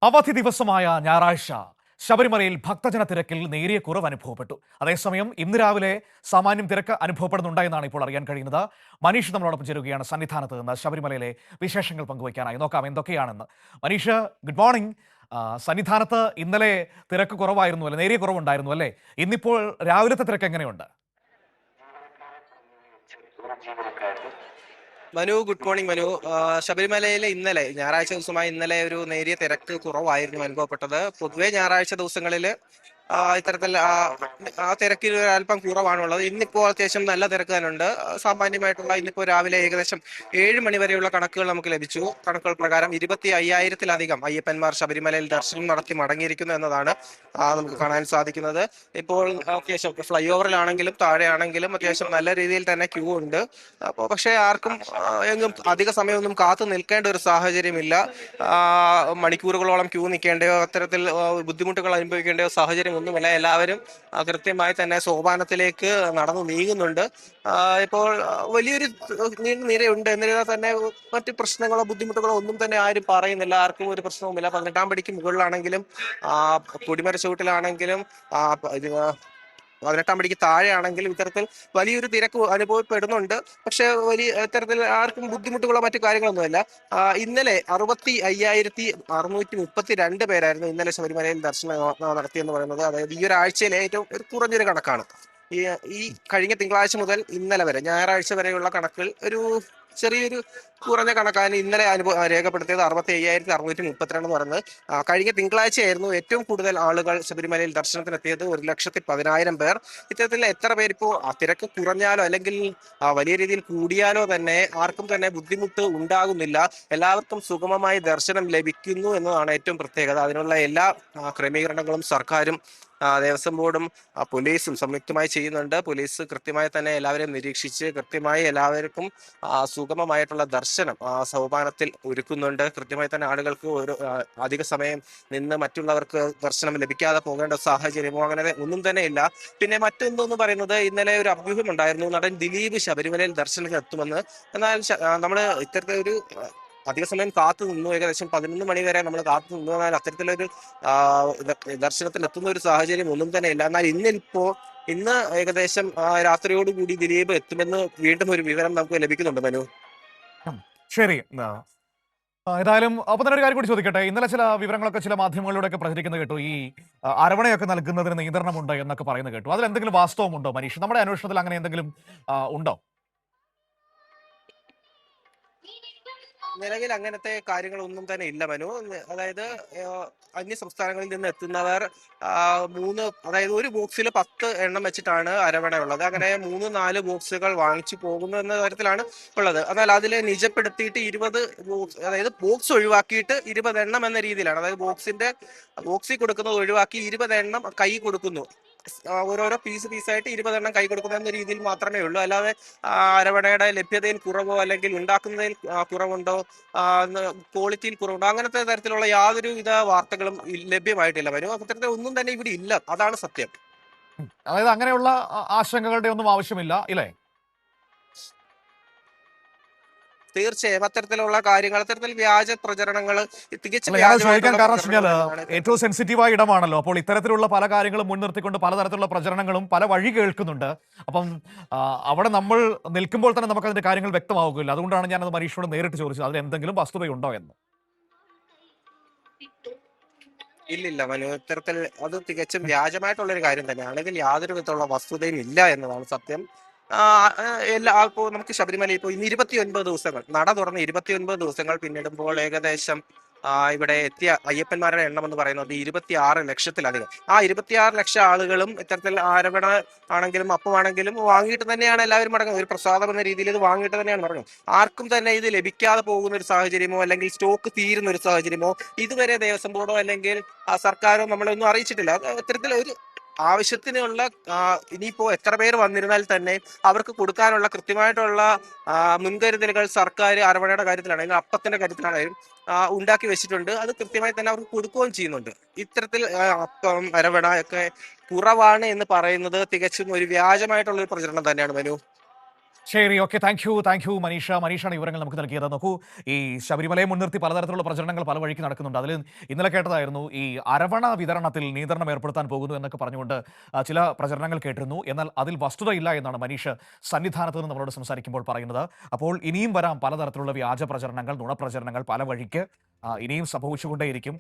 അവധി ദിവസമായ ഞായറാഴ്ച ശബരിമലയിൽ ഭക്തജന തിരക്കിൽ നേരിയ കുറവ് അനുഭവപ്പെട്ടു. അതേസമയം ഇന്ന് രാവിലെ സാമാന്യം തിരക്ക് അനുഭവപ്പെടുന്നുണ്ടായെന്നാണ് ഇപ്പോൾ അറിയാൻ കഴിയുന്നത്. മനീഷ് നമ്മളോടൊപ്പം ചേരുകയാണ് സന്നിധാനത്ത് നിന്ന് ശബരിമലയിലെ വിശേഷങ്ങൾ പങ്കുവയ്ക്കാനായി. നോക്കാം എന്തൊക്കെയാണെന്ന്. Manish, good morning. സന്നിധാനത്ത് ഇന്നലെ തിരക്ക് കുറവായിരുന്നു അല്ലേ, നേരിയ കുറവുണ്ടായിരുന്നു അല്ലേ? ഇന്നിപ്പോൾ രാവിലത്തെ തിരക്ക് എങ്ങനെയുണ്ട്? Manu, good morning Manu. ശബരിമലയിലെ ഇന്നലെ ഞായറാഴ്ച ദിവസമായി ഇന്നലെ ഒരു നേരിയ തിരക്ക് കുറവായിരുന്നു അനുഭവപ്പെട്ടത്. പൊതുവെ ഞായറാഴ്ച ദിവസങ്ങളിൽ ഇത്തരത്തിൽ ആ തിരക്കിൽ അല്പം കുറവാണുള്ളത്. ഇന്നിപ്പോൾ അത്യാവശ്യം നല്ല തിരക്ക് തന്നെ ഉണ്ട്. സാമാന്യമായിട്ടുള്ള ഇന്നിപ്പോൾ രാവിലെ ഏകദേശം 7 മണി വരെയുള്ള കണക്കുകൾ നമുക്ക് ലഭിച്ചു. കണക്കുകൾ പ്രകാരം 25,000-ലധികം അയ്യപ്പന്മാർ ശബരിമലയിൽ ദർശനം നടത്തി മടങ്ങിയിരിക്കുന്നു എന്നതാണ് നമുക്ക് കാണാൻ സാധിക്കുന്നത്. ഇപ്പോൾ അത്യാവശ്യം ഫ്ലൈ ഓവറിലാണെങ്കിലും താഴെയാണെങ്കിലും അത്യാവശ്യം നല്ല രീതിയിൽ തന്നെ ക്യൂ ഉണ്ട്. അപ്പോൾ പക്ഷേ ആർക്കും എങ്ങും അധിക സമയമൊന്നും കാത്തു നിൽക്കേണ്ട ഒരു സാഹചര്യമില്ല. മണിക്കൂറുകളോളം ക്യൂ നിൽക്കേണ്ടയോ അത്തരത്തിൽ ബുദ്ധിമുട്ടുകൾ അനുഭവിക്കേണ്ടയോ സാഹചര്യം ഒന്നുമില്ല. എല്ലാവരും കൃത്യമായി തന്നെ സോപാനത്തിലേക്ക് നടന്നു നീങ്ങുന്നുണ്ട്. ഇപ്പോൾ വലിയൊരു നീണ്ട നിരയുണ്ട്. എന്നിരുന്നാൽ തന്നെ മറ്റ് പ്രശ്നങ്ങളോ ബുദ്ധിമുട്ടുകളോ ഒന്നും തന്നെ ആരും പറയുന്നില്ല. ആർക്കും ഒരു പ്രശ്നവുമില്ല. 18-ാം പടിക്ക് മുകളിലാണെങ്കിലും കൊടിമര ചുവട്ടിലാണെങ്കിലും 18-ാം പടിക്ക് താഴെയാണെങ്കിലും ഇത്തരത്തിൽ വലിയൊരു തിരക്ക് അനുഭവപ്പെടുന്നുണ്ട്. പക്ഷെ ഇത്തരത്തിൽ ആർക്കും ബുദ്ധിമുട്ടുകളോ മറ്റു കാര്യങ്ങളൊന്നുമില്ല. ഇന്നലെ 65,632 പേരായിരുന്നു ഇന്നലെ ശബരിമലയിൽ ദർശനം നടത്തിയെന്ന് പറയുന്നത്. അതായത് ഈ ഒരാഴ്ചയിലെ ഏറ്റവും ഒരു കുറഞ്ഞൊരു കണക്കാണ്. ഈ ഈ കഴിഞ്ഞ തിങ്കളാഴ്ച മുതൽ ഇന്നലെ വരെ ഞായറാഴ്ച വരെയുള്ള കണക്കുകൾ ഒരു ചെറിയൊരു കുറഞ്ഞ കണക്കാണ് ഇന്നലെ രേഖപ്പെടുത്തിയത്. 65,632 എന്ന് പറയുന്നത്. കഴിഞ്ഞ തിങ്കളാഴ്ചയായിരുന്നു ഏറ്റവും കൂടുതൽ ആളുകൾ ശബരിമലയിൽ ദർശനത്തിനെത്തിയത്, 1,10,000 പേർ. ഇത്തരത്തിൽ എത്ര പേർ ഇപ്പോൾ തിരക്ക് കുറഞ്ഞാലോ അല്ലെങ്കിൽ വലിയ രീതിയിൽ കൂടിയാലോ തന്നെ ആർക്കും തന്നെ ബുദ്ധിമുട്ട് ഉണ്ടാകുന്നില്ല. എല്ലാവർക്കും സുഗമമായി ദർശനം ലഭിക്കുന്നു എന്നതാണ് ഏറ്റവും പ്രത്യേകത. അതിനുള്ള എല്ലാ ക്രമീകരണങ്ങളും സർക്കാരും ദേവസ്വം ബോർഡും പോലീസും സംയുക്തമായി ചെയ്യുന്നുണ്ട്. പോലീസ് കൃത്യമായി തന്നെ എല്ലാവരെയും നിരീക്ഷിച്ച് കൃത്യമായി എല്ലാവർക്കും സുഗമമായിട്ടുള്ള ദർശനം സോപാനത്തിൽ ഒരുക്കുന്നുണ്ട്. കൃത്യമായി തന്നെ ആളുകൾക്ക് ഒരു അധിക സമയം നിന്ന് മറ്റുള്ളവർക്ക് ദർശനം ലഭിക്കാതെ പോകേണ്ട സാഹചര്യമോ അങ്ങനെ ഒന്നും തന്നെ ഇല്ല. പിന്നെ മറ്റൊന്നെന്ന് പറയുന്നത്, ഇന്നലെ ഒരു അഭ്യൂഹം ഉണ്ടായിരുന്നു, നടൻ ദിലീപ് ശബരിമലയിൽ ദർശനത്തിന് എത്തുമെന്ന്. എന്നാൽ നമ്മൾ ഇത്തരത്തിലൊരു അധിക സമയം കാത്തു നിന്നു. ഏകദേശം 11 മണി വരെ നമ്മൾ കാത്തു നിന്നു. എന്നാൽ അത്തരത്തിലൊരു ദർശനത്തിന് എത്തുന്ന ഒരു സാഹചര്യം ഒന്നും തന്നെ ഇല്ല. എന്നാൽ ഇന്ന് ഏകദേശം രാത്രിയോടുകൂടി ദിലീപ് എത്തുമെന്ന് വീണ്ടും ഒരു വിവരം നമുക്ക് ലഭിക്കുന്നുണ്ട് മനു. ശരി. ഏതായാലും അപ്പൊ തന്നെ ഒരു കാര്യം കൂടി ചോദിക്കട്ടെ. ഇന്നലെ ചില വിവരങ്ങളൊക്കെ ചില മാധ്യമങ്ങളിലൂടെയൊക്കെ പ്രചരിക്കുന്നത് കേട്ടു. ഈ അരവണയൊക്കെ നൽകുന്നതിന് നിയന്ത്രണമുണ്ട് എന്നൊക്കെ പറയുന്നത് കേട്ടു. അതിൽ എന്തെങ്കിലും വാസ്തവമുണ്ടോ മനീഷ്? നമ്മുടെ അന്വേഷണത്തിൽ അങ്ങനെ എന്തെങ്കിലും ഉണ്ടോ? നിലവിൽ അങ്ങനത്തെ കാര്യങ്ങളൊന്നും തന്നെ ഇല്ല മനു. അതായത് അന്യ സംസ്ഥാനങ്ങളിൽ നിന്ന് എത്തുന്നവർ അതായത് ഒരു ബോക്സിൽ 10 എണ്ണം വെച്ചിട്ടാണ് അരവണ ഉള്ളത്. അങ്ങനെ 3-4 ബോക്സുകൾ വാങ്ങിച്ചു പോകുന്നു എന്ന തരത്തിലാണ് ഉള്ളത്. എന്നാൽ അതിൽ നിജപ്പെടുത്തിയിട്ട് 20 ബോക്സ്, അതായത് ബോക്സ് ഒഴിവാക്കിയിട്ട് 20 എണ്ണം എന്ന രീതിയിലാണ്. അതായത് ബോക്സിൽ കൊടുക്കുന്നത് ഒഴിവാക്കി 20 എണ്ണം കൈ കൊടുക്കുന്നു. ഓരോരോ പീസായിട്ട് 20 എണ്ണം കൈ കൊടുക്കുന്ന എന്ന രീതിയിൽ മാത്രമേ ഉള്ളൂ. അല്ലാതെ അരവണയുടെ ലഭ്യതയിൽ കുറവോ അല്ലെങ്കിൽ ഉണ്ടാക്കുന്നതിൽ കുറവുണ്ടോ, ക്വാളിറ്റിയിൽ കുറവുണ്ടോ, അങ്ങനത്തെ തരത്തിലുള്ള യാതൊരു വിധ വാർത്തകളും ലഭ്യമായിട്ടില്ല വരും. അത്തരത്തിൽ ഒന്നും തന്നെ ഇവിടെ ഇല്ല. അതാണ് സത്യം. അതായത് അങ്ങനെയുള്ള ആശങ്കകളുടെ ഒന്നും ആവശ്യമില്ല ഇല്ലേ? തീർച്ചയായും അത്തരത്തിലുള്ള കാര്യങ്ങൾ, അത്തരത്തിൽ വ്യാജ പ്രചരണങ്ങൾ, തികച്ചും അല്ല, ഞാനത് ചോദിക്കാൻ വ്യാജമായിട്ടുള്ള കാരണം വെച്ചാൽ പ്രചരണങ്ങൾ ഏറ്റവും സെൻസിറ്റീവായ ഇടമാണല്ലോ. അപ്പോൾ ഇത്തരത്തിലുള്ള പല കാര്യങ്ങളും മുൻനിർത്തിക്കൊണ്ട് പലതരത്തിലുള്ള പ്രചരണങ്ങളും പല വഴി കേൾക്കുന്നുണ്ട്. അപ്പം അവിടെ നമ്മൾ നിൽക്കുമ്പോൾ തന്നെ നമുക്ക് അതിന്റെ കാര്യങ്ങൾ വ്യക്തമാവുകയില്ല. അതുകൊണ്ടാണ് ഞാനത് മനീഷിനോട് നേരിട്ട് ചോദിച്ചത്, അതിൽ എന്തെങ്കിലും വസ്തുതയുണ്ടോ എന്ന്. ഇല്ലില്ല മനു, ഇത്തരത്തിൽ അത് തികച്ചും വ്യാജമായിട്ടുള്ള ഒരു കാര്യം തന്നെയാണ്. ഇതിൽ യാതൊരു വിധത്തിലുള്ള വസ്തുതയും ഇല്ല എന്നതാണ് സത്യം. ഇപ്പോൾ നമുക്ക് ശബരിമല ഇപ്പോൾ ഇന്ന് 29 ദിവസങ്ങൾ, നട തുറന്ന് 29 ദിവസങ്ങൾ പിന്നിടുമ്പോൾ ഏകദേശം ഇവിടെ എത്തിയ അയ്യപ്പന്മാരുടെ എണ്ണം എന്ന് പറയുന്നത് 26 ലക്ഷത്തിലധികം. 26 ലക്ഷം ആളുകളും ഇത്തരത്തിൽ ആരവണ ആണെങ്കിലും അപ്പമാണെങ്കിലും വാങ്ങിയിട്ട് തന്നെയാണ് എല്ലാവരും മടങ്ങുന്നത്. ഒരു പ്രസാദം എന്ന രീതിയിൽ ഇത് വാങ്ങിയിട്ട് തന്നെയാണ് മടങ്ങുന്നത്. ആർക്കും തന്നെ ഇത് ലഭിക്കാതെ പോകുന്ന ഒരു സാഹചര്യമോ അല്ലെങ്കിൽ സ്റ്റോക്ക് തീരുന്ന ഒരു സാഹചര്യമോ ഇതുവരെ ദേവസ്വം ബോർഡോ അല്ലെങ്കിൽ സർക്കാരോ നമ്മളൊന്നും അറിയിച്ചിട്ടില്ല. ഇത്തരത്തിൽ ഒരു ആവശ്യത്തിനുള്ള ഇനിയിപ്പോ എത്ര പേർ വന്നിരുന്നാൽ തന്നെ അവർക്ക് കൊടുക്കാനുള്ള കൃത്യമായിട്ടുള്ള മുൻകരുതലുകൾ സർക്കാർ അരവണയുടെ കാര്യത്തിലാണെങ്കിലും അപ്പത്തിന്റെ കാര്യത്തിലാണെങ്കിലും ഉണ്ടാക്കി വെച്ചിട്ടുണ്ട്. അത് കൃത്യമായി തന്നെ അവർക്ക് കൊടുക്കുകയും ചെയ്യുന്നുണ്ട്. ഇത്തരത്തിൽ അപ്പം അരവണ ഒക്കെ കുറവാണ് എന്ന് പറയുന്നത് തികച്ചും ഒരു വ്യാജമായിട്ടുള്ള ഒരു പ്രചരണം തന്നെയാണ് മനു. ശരി, ഓക്കെ. Thank you Maneesha. മനീഷാണ് വിവരങ്ങൾ നമുക്ക് നൽകിയത്. നോക്കൂ, ഈ ശബരിമലയെ മുൻനിർത്തി പലതരത്തിലുള്ള പ്രചരണങ്ങൾ പല വഴിക്ക് നടക്കുന്നുണ്ട്. അതിൽ ഇന്നലെ കേട്ടതായിരുന്നു ഈ അരവണ വിതരണത്തിൽ നിയന്ത്രണം ഏർപ്പെടുത്താൻ പോകുന്നു എന്നൊക്കെ പറഞ്ഞുകൊണ്ട് ചില പ്രചരണങ്ങൾ കേട്ടിരുന്നു. എന്നാൽ അതിൽ വസ്തുതയില്ല എന്നാണ് മനീഷ് സന്നിധാനത്ത് നിന്ന് നമ്മളോട് സംസാരിക്കുമ്പോൾ പറയുന്നത്. അപ്പോൾ ഇനിയും വരാം പലതരത്തിലുള്ള വ്യാജ പ്രചരണങ്ങൾ, നുണപ്രചരണങ്ങൾ പല വഴിക്ക് ഇനിയും സംഭവിച്ചുകൊണ്ടേയിരിക്കും.